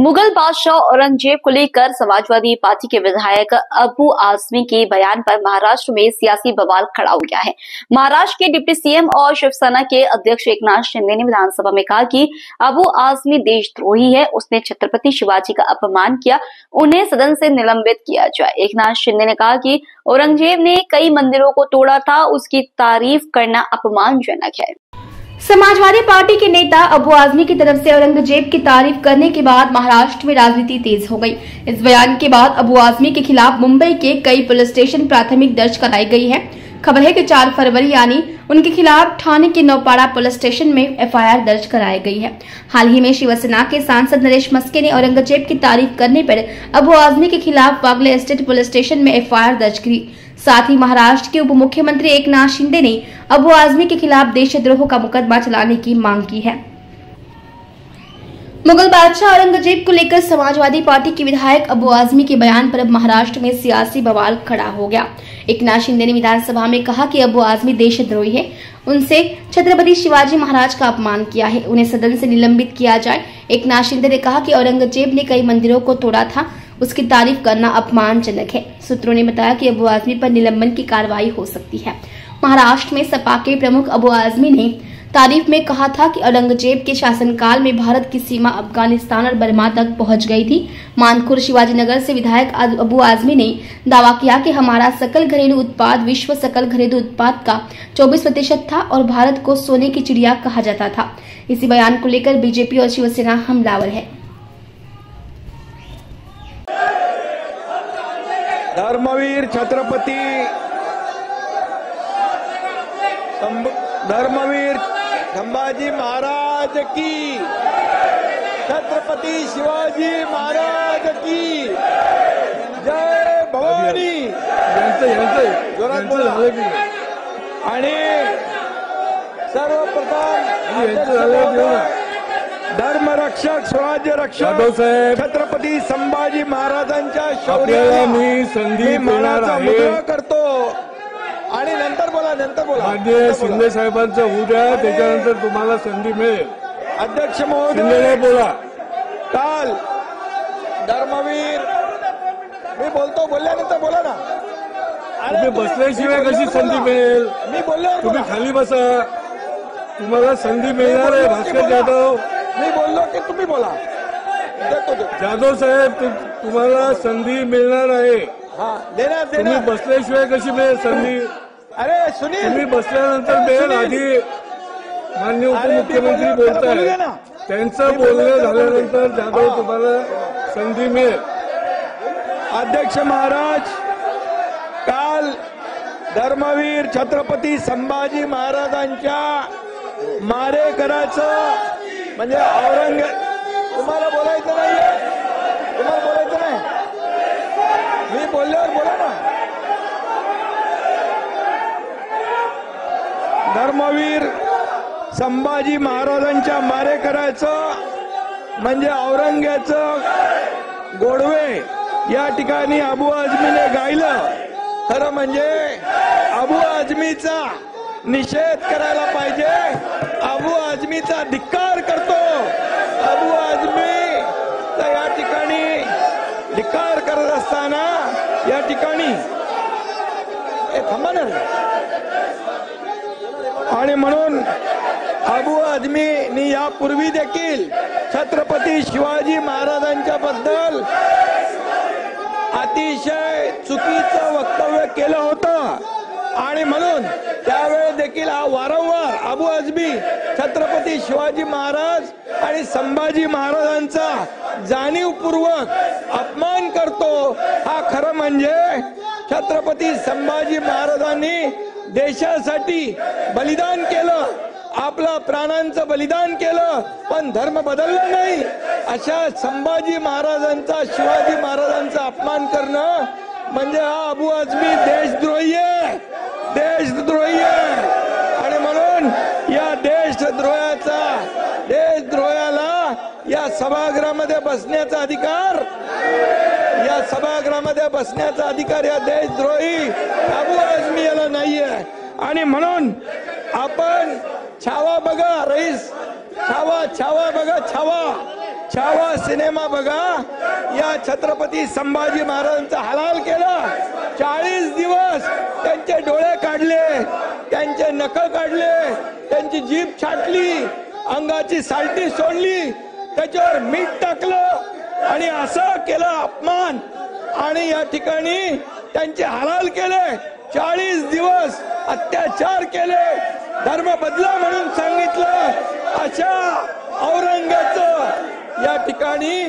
मुगल बादशाह औरंगजेब को लेकर समाजवादी पार्टी के विधायक अबू आजमी के बयान पर महाराष्ट्र में सियासी बवाल खड़ा हो गया है। महाराष्ट्र के डिप्टी सीएम और शिवसेना के अध्यक्ष एकनाथ शिंदे ने विधानसभा में कहा कि अबू आजमी देशद्रोही है, उसने छत्रपति शिवाजी का अपमान किया, उन्हें सदन से निलंबित किया जाए। एकनाथ शिंदे ने कहा कि औरंगजेब ने कई मंदिरों को तोड़ा था, उसकी तारीफ करना अपमानजनक है। समाजवादी पार्टी के नेता अबू आजमी की तरफ से औरंगजेब की तारीफ करने के बाद महाराष्ट्र में राजनीति तेज हो गई। इस बयान के बाद अबू आजमी के खिलाफ मुंबई के कई पुलिस स्टेशन प्राथमिक दर्ज कराई गई है। खबर है कि 4 फरवरी यानी उनके खिलाफ ठाणे के नौपाड़ा पुलिस स्टेशन में एफआईआर दर्ज कराई गई है। हाल ही में शिवसेना के सांसद नरेश मस्के ने औरंगजेब की तारीफ करने पर अबू आजमी के खिलाफ वागले स्टेट पुलिस स्टेशन में एफआईआर दर्ज की। साथ ही महाराष्ट्र के उप मुख्यमंत्री एकनाथ शिंदे ने अबू आजमी के खिलाफ देशद्रोह का मुकदमा चलाने की मांग की है। मुगल बादशाह औरंगजेब को लेकर समाजवादी पार्टी के विधायक अबू आजमी के बयान पर अब महाराष्ट्र में सियासी बवाल खड़ा हो गया। एकनाथ शिंदे ने विधानसभा में कहा कि अबू आजमी देशद्रोही है, उनसे छत्रपति शिवाजी महाराज का अपमान किया है, उन्हें सदन से निलंबित किया जाए। एकनाथ शिंदे ने कहा कि औरंगजेब ने कई मंदिरों को तोड़ा था, उसकी तारीफ करना अपमानजनक है। सूत्रों ने बताया कि अबू आजमी पर निलंबन की कार्रवाई हो सकती है। महाराष्ट्र में सपा के प्रमुख अबू आजमी ने तारीफ में कहा था कि औरंगजेब के शासनकाल में भारत की सीमा अफगानिस्तान और बर्मा तक पहुंच गई थी। मानखुर शिवाजीनगर से विधायक अबू आजमी ने दावा किया कि हमारा सकल घरेलू उत्पाद विश्व सकल घरेलू उत्पाद का 24% था और भारत को सोने की चिड़िया कहा जाता था। इसी बयान को लेकर बीजेपी और शिवसेना हमलावर है। धर्मवीर संभाजी महाराज की, छत्रपति शिवाजी महाराज की जय भवानी। जोरात बोला। आणि सर्वप्रथम धर्मरक्षक स्वराज्य रक्षक छत्रपती संभाजी महाराजांच्या शौर्याला मी संधी मुजरा करतो। आणि नंतर बोला माननीय शिंदे साहेबांचं होऊ द्या, त्याच्यानंतर तुम्हाला संधी मिळेल। अध्यक्ष महोदय बोला। काल धर्मवीर मी बोलतो, बोलल्यानंतर बोला ना। तुम्ही बसल्याशिवाय कशी संधी मिळेल? मी बोललो, तुम्ही खाली बसा, तुम्हाला संधी मिळणार आहे। भास्कर जाधव, मी बोललो की तुम्ही बोला। जाधव साहेब, तुम्हाला संधी मिळणार आहे। देणार तुम्ही बसल्याशिवाय कशी मिळेल संधी? अरे सुनील, तुम्ही बसल्यानंतर मिळेल। आधी माननीय उपमुख्यमंत्री बोलताय, त्यांचं बोलणं झाल्यानंतर जाधव तुम्हाला संधी मिळेल। अध्यक्ष महाराज, काल धर्मवीर छत्रपती संभाजी महाराजांच्या मारेकराचं म्हणजे तुम्हाला बोलायचं नाहीये, तुम्हाला बोलायचं नाही, मी बोलल्यावर बोला ना। धर्मवीर संभाजी महाराजांच्या मारेकराचं म्हणजे औरंग्याचं गोडवे या ठिकाणी अबू आजमीने गायलं। खरं म्हणजे अबू आजमीचा निषेध करायला पाहिजे, अबू आजमीचा धिक्कार करतो। अबू आजमी या ठिकाणी धिक्कार करत असताना या ठिकाणी थांबा ना। आणि म्हणून अबू आजमीनी यापूर्वी देखील छत्रपती शिवाजी महाराजांच्या बद्दल अतिशय चुकीचं वक्तव्य केलं होतं आणि म्हणून त्यावेळी देखील हा वारंवार अबू आजमी छत्रपती शिवाजी महाराज आणि संभाजी महाराजांचा जाणीवपूर्वक अपमान करतो। हा खरं म्हणजे छत्रपती संभाजी महाराजांनी देशासाठी बलिदान केलं, आपला प्राणांचं बलिदान केलं, पण धर्म बदलला नाही। अशा संभाजी महाराजांचा, शिवाजी महाराजांचा अपमान करणं म्हणजे हा अबू आजमी देशद्रोही आहे, देशद्रोही आहे। आणि म्हणून या देशद्रोहाला या सभागृहामध्ये बसण्याचा अधिकार, या सभागृहामध्ये बसण्याचा अधिकार या देशद्रोही अबू आजमी याला नाहीये। आणि म्हणून आपण छावा बघा रईस, छावा बघा, छावा सिनेमा बघा, या छत्रपती संभाजी महाराजांचा हलाल केला. 40 दिवस त्यांचे डोळे काढले, त्यांचे नख काढले, त्यांची जीभ छाटली, अंगाची सालटी सोडली, त्याच्यावर मीठ टाकलं आणि असं केलं अपमान. आणि या ठिकाणी त्यांचे हलाल केले. 40 दिवस अत्याचार केले, धर्म बदला म्हणून सांगितलं. अशा औरंगाचं या ठिकाणी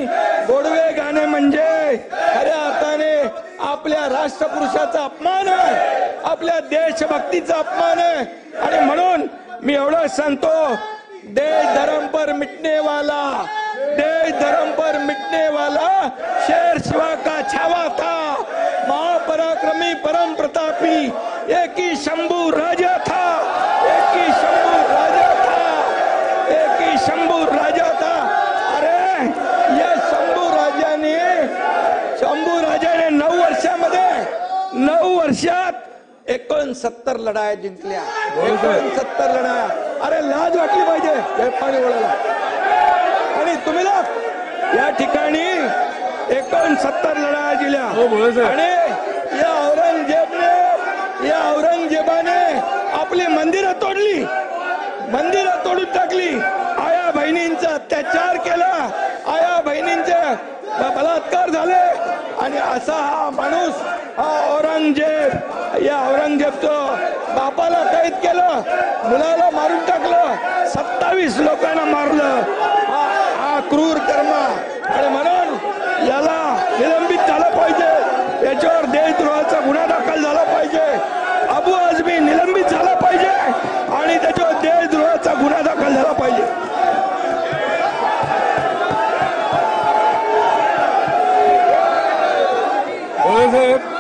गोडवे गाणे म्हणजे खऱ्या अर्थाने आपल्या राष्ट्रपुरुषाचा अपमान आहे, आपल्या देशभक्तीचा अपमान आहे. आणि म्हणून मी एवढं सांगतो, देश धर्म पर मिटने वाला, देश धर्म पर मिटने वाला शेर शिवा का छावा था, महापराक्रमी परम प्रतापी एक ही शंभू राजा था, एक ही शंभू राजा था, एक ही शंभू राजा था. अरे या शंभू राजाने 9 वर्षामध्ये 9 वर्षात 69 लढाया जिंकल्या. 69 लढाया. अरे लाज वाटली पाहिजे पाणी वळायला. आणि तुम्ही या ठिकाणी 69 लढाया दिल्या. आणि या औरंगजेबाने आपली मंदिरं तोडली, मंदिरं तोडून टाकली, आया बहिणींचा अत्याचार केला, आया बहिणींचे बलात्कार झाले. आणि असा हा माणूस, हा औरंगजेब, या औरंगजेबचं बापाला कैद केलं, मुलाला मारून टाकलं, 27 लोकांना मारलं. हा क्रूर कर्म. आणि म्हणून याला निलंबित झालं पाहिजे, याच्यावर देशद्रोहाचा गुन्हा दाखल झाला पाहिजे, अबू आझमी निलंबित झाला पाहिजे आणि त्याच्यावर देशद्रोहाचा गुन्हा दाखल झाला पाहिजे. साहेब